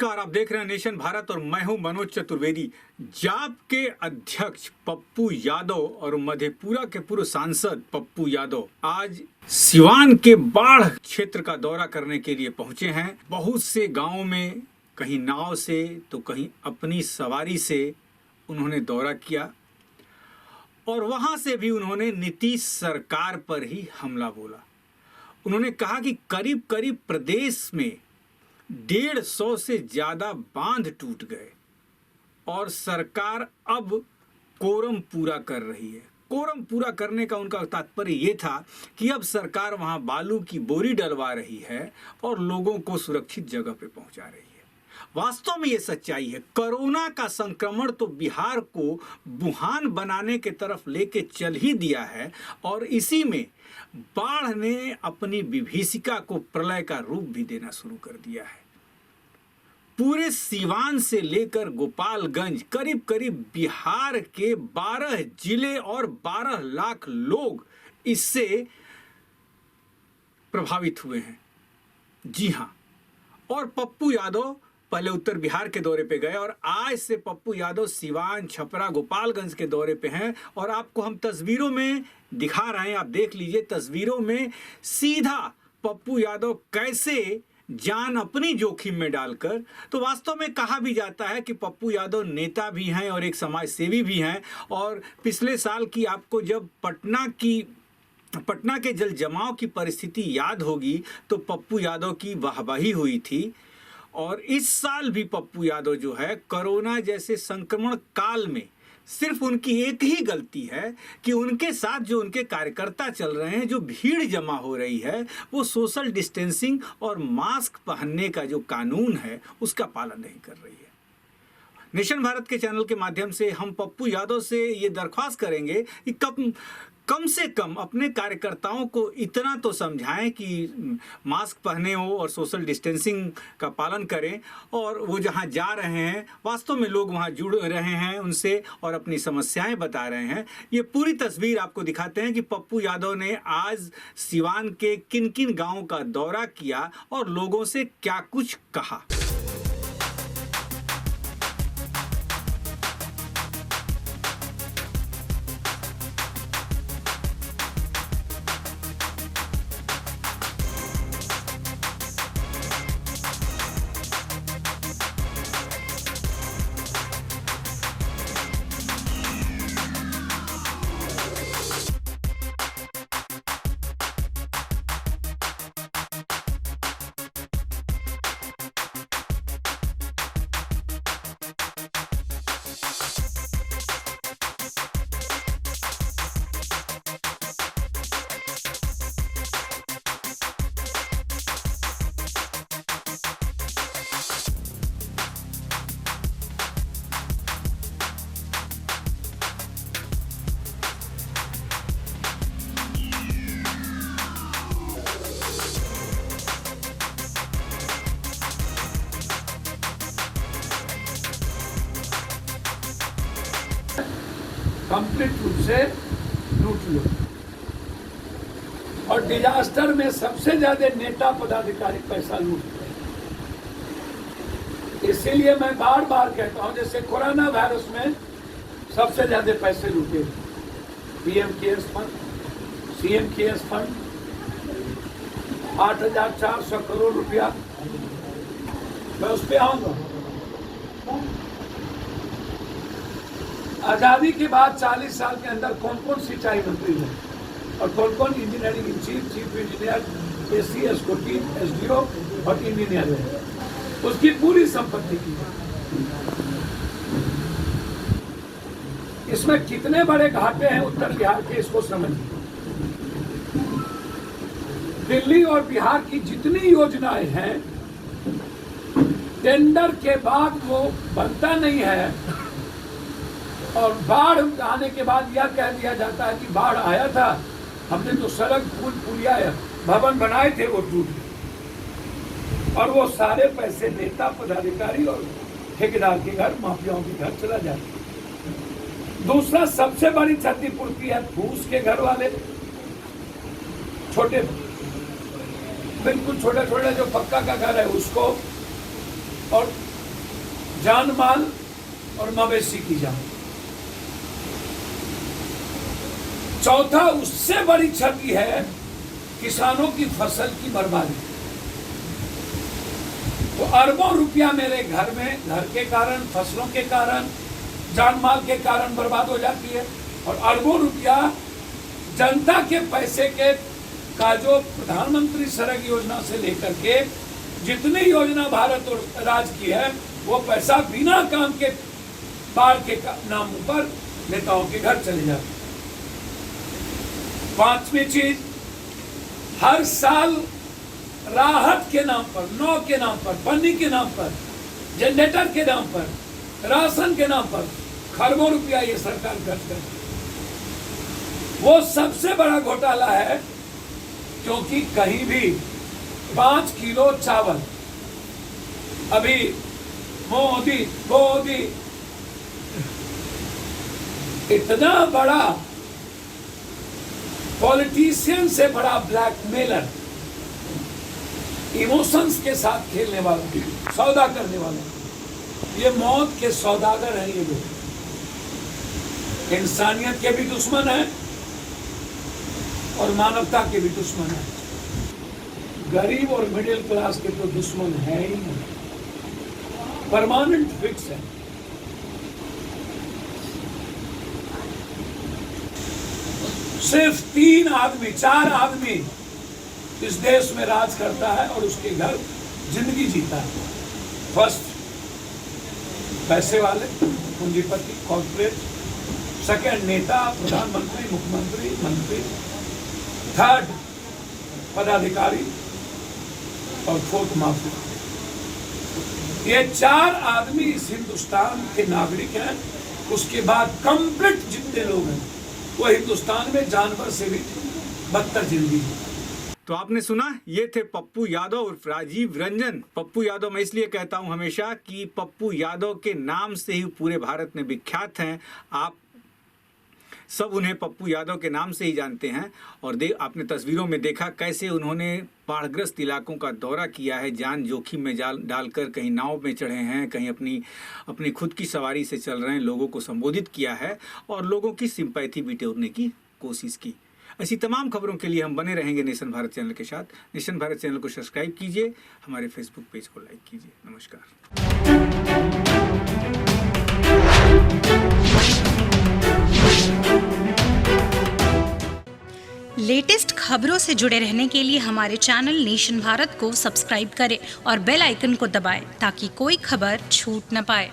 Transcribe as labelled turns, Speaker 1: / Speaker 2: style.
Speaker 1: नमस्कार, आप देख रहे हैं नेशन भारत और मैं हूं मनोज चतुर्वेदी। जाप के अध्यक्ष पप्पू यादव और मधेपुरा के पूर्व सांसद पप्पू यादव आज सिवान के बाढ़ क्षेत्र का दौरा करने के लिए पहुंचे हैं। बहुत से गांवों में कहीं नाव से तो कहीं अपनी सवारी से उन्होंने दौरा किया और वहां से भी उन्होंने नीतीश सरकार पर ही हमला बोला। उन्होंने कहा कि करीब करीब प्रदेश में 150 से ज्यादा बांध टूट गए और सरकार अब कोरम पूरा कर रही है। कोरम पूरा करने का उनका तात्पर्य ये था कि अब सरकार वहां बालू की बोरी डलवा रही है और लोगों को सुरक्षित जगह पे पहुंचा रही है। वास्तव में ये सच्चाई है। कोरोना का संक्रमण तो बिहार को वुहान बनाने के तरफ लेके चल ही दिया है और इसी में बाढ़ ने अपनी विभीषिका को प्रलय का रूप भी देना शुरू कर दिया है। पूरे सीवान से लेकर गोपालगंज करीब करीब बिहार के 12 जिले और 12 लाख लोग इससे प्रभावित हुए हैं। जी हां, और पप्पू यादव पहले उत्तर बिहार के दौरे पे गए और आज से पप्पू यादव सिवान, छपरा, गोपालगंज के दौरे पे हैं और आपको हम तस्वीरों में दिखा रहे हैं। आप देख लीजिए तस्वीरों में सीधा पप्पू यादव कैसे जान अपनी जोखिम में डालकर, तो वास्तव में कहा भी जाता है कि पप्पू यादव नेता भी हैं और एक समाज सेवी भी हैं। और पिछले साल की आपको जब पटना के जल जमाव की परिस्थिति याद होगी तो पप्पू यादव की वाहवाही हुई थी। और इस साल भी पप्पू यादव जो है कोरोना जैसे संक्रमण काल में सिर्फ उनकी एक ही गलती है कि उनके साथ जो उनके कार्यकर्ता चल रहे हैं, जो भीड़ जमा हो रही है, वो सोशल डिस्टेंसिंग और मास्क पहनने का जो कानून है उसका पालन नहीं कर रही है। नेशन भारत के चैनल के माध्यम से हम पप्पू यादव से ये दरख्वास्त करेंगे कि कम से कम अपने कार्यकर्ताओं को इतना तो समझाएं कि मास्क पहने हो और सोशल डिस्टेंसिंग का पालन करें। और वो जहां जा रहे हैं वास्तव में लोग वहां जुड़ रहे हैं उनसे और अपनी समस्याएं बता रहे हैं। ये पूरी तस्वीर आपको दिखाते हैं कि पप्पू यादव ने आज सिवान के किन किन गाँवों का दौरा किया और लोगों से क्या कुछ कहा।
Speaker 2: कंप्लीट रूप से लूट लो और डिजास्टर में सबसे ज्यादा नेता पदाधिकारी पैसा लूटते हैं। इसीलिए मैं बार बार कहता हूं, जैसे कोरोना वायरस में सबसे ज्यादा पैसे लूटे, PM cares fund, CM cares fund, 8,400 crore रुपया। मैं उस पर आऊंगा। आजादी के बाद 40 साल के अंदर कौन कौन सिंचाई मंत्री है और कौन कौन engineering in chief engineer, SC, एसकोटी, एसडीओ और इंजीनियर है, उसकी पूरी संपत्ति की है। इसमें कितने बड़े घाटे हैं उत्तर बिहार के, इसको समझिए। दिल्ली और बिहार की जितनी योजनाएं हैं, टेंडर के बाद वो बनता नहीं है और बाढ़ आने के बाद यह कह दिया जाता है कि बाढ़ आया था, हमने तो सड़क, पुल, पुलिया, भवन बनाए थे, वो टूट गए। और वो सारे पैसे नेता पदाधिकारी और ठेकेदार के घर, माफियाओं के घर चला जाता है। दूसरा सबसे बड़ी क्षतिपूर्ति है फूस के घर वाले, छोटे बिल्कुल छोटे छोटे जो पक्का का घर है उसको, और जान माल और मवेशी की जान। चौथा, उससे बड़ी क्षति है किसानों की फसल की बर्बादी। तो अरबों रुपया मेरे घर में, घर के कारण, फसलों के कारण, जान माल के कारण बर्बाद हो जाती है। और अरबों रुपया जनता के पैसे के का जो प्रधानमंत्री सड़क योजना से लेकर के जितनी योजना भारत और राज्य की है, वो पैसा बिना काम के बाढ़ के नाम पर नेताओं के घर चले जाते। पांचवी चीज, हर साल राहत के नाम पर, नौ के नाम पर, पन्नी के नाम पर, जनरेटर के नाम पर, राशन के नाम पर खरबों रुपया ये सरकार खर्च करती है। वो सबसे बड़ा घोटाला है, क्योंकि कहीं भी 5 किलो चावल, अभी मोदी इतना बड़ा पॉलिटिशियन से बड़ा ब्लैकमेलर, इमोशंस के साथ खेलने वाला, सौदा करने वाला, ये मौत के सौदागर हैं। ये लोग इंसानियत के भी दुश्मन हैं और मानवता के भी दुश्मन हैं। गरीब और मिडिल क्लास के तो दुश्मन है ही नहीं, परमानेंट फिक्स है। सिर्फ 3 आदमी, 4 आदमी इस देश में राज करता है और उसके घर जिंदगी जीता है। फर्स्ट, पैसे वाले, पूंजीपति, कॉर्पोरेट। सेकंड, नेता, प्रधानमंत्री, मुख्यमंत्री, मंत्री। थर्ड, पदाधिकारी। और फोर्थ, माफिया। ये 4 आदमी इस हिंदुस्तान के नागरिक हैं। उसके बाद कंप्लीट जितने लोग हैं वो हिंदुस्तान में जानवर से भी बदतर जिंदगी है।
Speaker 1: तो आपने सुना, ये थे पप्पू यादव उर्फ राजीव रंजन। पप्पू यादव मैं इसलिए कहता हूं हमेशा कि पप्पू यादव के नाम से ही पूरे भारत में विख्यात हैं। आप सब उन्हें पप्पू यादव के नाम से ही जानते हैं। और आपने तस्वीरों में देखा कैसे उन्होंने बाढ़ग्रस्त इलाकों का दौरा किया है, जान जोखिम में डालकर कहीं नाव में चढ़े हैं, कहीं अपनी खुद की सवारी से चल रहे हैं, लोगों को संबोधित किया है और लोगों की सिंपैथी बिटोरने की कोशिश की। ऐसी तमाम खबरों के लिए हम बने रहेंगे नेशन भारत चैनल के साथ। नेशन भारत चैनल को सब्सक्राइब कीजिए, हमारे फेसबुक पेज को लाइक कीजिए। नमस्कार।
Speaker 3: लेटेस्ट खबरों से जुड़े रहने के लिए हमारे चैनल नेशन भारत को सब्सक्राइब करें और बेल आइकन को दबाएं ताकि कोई खबर छूट न पाए।